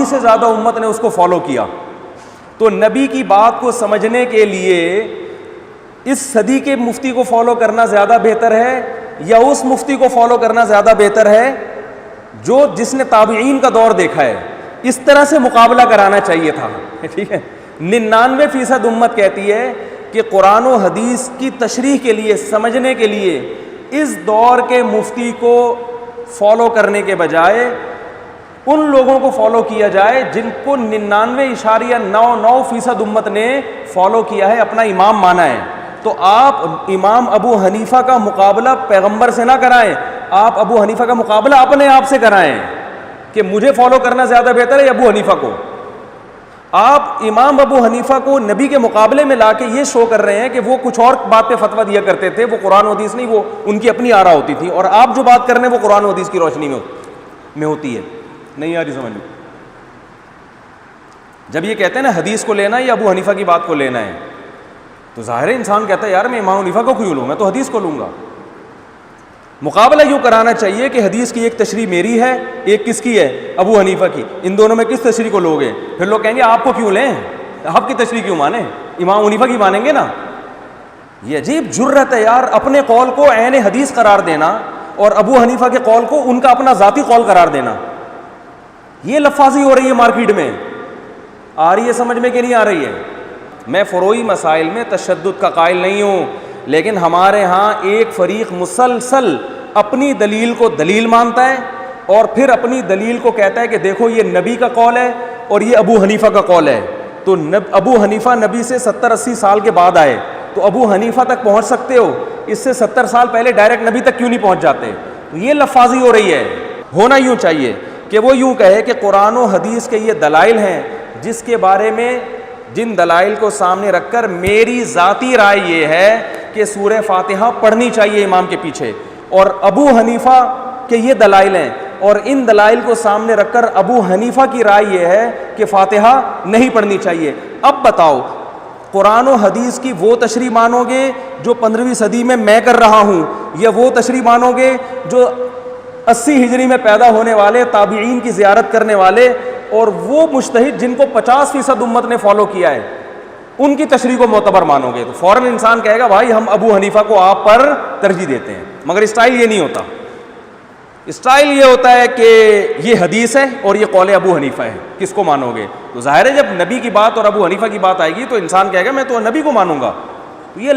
سے زیادہ امت نے اس کو فالو کیا. تو نبی کی بات کو سمجھنے کے لیے اس صدی کے مفتی کو فالو کرنا زیادہ بہتر ہے یا اس مفتی کو فالو کرنا زیادہ بہتر ہے جس نے تابعین کا دور دیکھا ہے؟ اس طرح سے مقابلہ کرانا چاہیے تھا. ٹھیک ہے. 99% امت کہتی ہے کہ قرآن و حدیث کی تشریح کے لیے، سمجھنے کے لیے اس دور کے مفتی کو فالو کرنے کے بجائے ان لوگوں کو فالو کیا جائے جن کو 99.99% امت نے فالو کیا ہے، اپنا امام مانا ہے. تو آپ امام ابو حنیفہ کا مقابلہ پیغمبر سے نہ کرائیں، آپ ابو حنیفہ کا مقابلہ اپنے آپ سے کرائیں کہ مجھے فالو کرنا زیادہ بہتر ہے یا ابو حنیفہ کو. آپ امام ابو حنیفہ کو نبی کے مقابلے میں لا کے یہ شو کر رہے ہیں کہ وہ کچھ اور بات پہ فتویٰ دیا کرتے تھے، وہ قرآن و حدیث نہیں، وہ ان کی اپنی آرا ہوتی تھی، اور آپ جو بات کر رہے ہیں وہ قرآن و حدیث کی روشنی میں ہوتی ہے. نہیں آ رہی سمجھ میں؟ جب یہ کہتے ہیں نا حدیث کو لینا ہے یا ابو حنیفہ کی بات کو لینا ہے، تو ظاہر انسان کہتا ہے یار میں امام حنیفہ کو کیوں لوں، میں تو حدیث کو لوں گا. مقابلہ یوں کرانا چاہیے کہ حدیث کی ایک تشریح میری ہے، ایک کس کی ہے؟ ابو حنیفہ کی. ان دونوں میں کس تشریح کو لوگے؟ پھر لوگ کہیں گے آپ کو کیوں لیں، آپ کی تشریح کیوں مانیں، امام حنیفہ کی مانیں گے نا. یہ عجیب جرت ہے یار، اپنے قول کو عین حدیث قرار دینا اور ابو حنیفہ کے قول کو ان کا اپنا ذاتی قول قرار دینا. یہ لفاظی ہو رہی ہے مارکیٹ میں. آ رہی ہے سمجھ میں کہ نہیں آ رہی ہے؟ میں فروعی مسائل میں تشدد کا قائل نہیں ہوں، لیکن ہمارے ہاں ایک فریق مسلسل اپنی دلیل کو دلیل مانتا ہے اور پھر اپنی دلیل کو کہتا ہے کہ دیکھو یہ نبی کا قول ہے اور یہ ابو حنیفہ کا قول ہے. تو ابو حنیفہ نبی سے 70-80 سال کے بعد آئے، تو ابو حنیفہ تک پہنچ سکتے ہو، اس سے 70 سال پہلے ڈائریکٹ نبی تک کیوں نہیں پہنچ جاتے؟ یہ لفاظی ہو رہی ہے. ہونا یوں چاہیے کہ وہ یوں کہے کہ قرآن و حدیث کے یہ دلائل ہیں جس کے بارے میں، جن دلائل کو سامنے رکھ کر میری ذاتی رائے یہ ہے کہ سورہ فاتحہ پڑھنی چاہیے امام کے پیچھے، اور ابو حنیفہ کے یہ دلائل ہیں، اور ان دلائل کو سامنے رکھ کر ابو حنیفہ کی رائے یہ ہے کہ فاتحہ نہیں پڑھنی چاہیے. اب بتاؤ قرآن و حدیث کی وہ تشریح مانو گے جو 15ویں صدی میں کر رہا ہوں، یا وہ تشریح مانو گے جو 80 ہجری میں پیدا ہونے والے تابعین کی زیارت کرنے والے اور وہ مجتہد جن کو 50% امت نے فالو کیا ہے ان کی تشریح کو معتبر مانو گے؟ تو فوراً انسان کہے گا بھائی ہم ابو حنیفہ کو آپ پر ترجیح دیتے ہیں. مگر اسٹائل یہ نہیں ہوتا. اسٹائل یہ ہوتا ہے کہ یہ حدیث ہے اور یہ قول ابو حنیفہ ہے، کس کو مانو گے؟ تو ظاہر ہے جب نبی کی بات اور ابو حنیفہ کی بات آئے گی تو انسان کہے گا میں تو نبی کو مانوں گا. تو یہ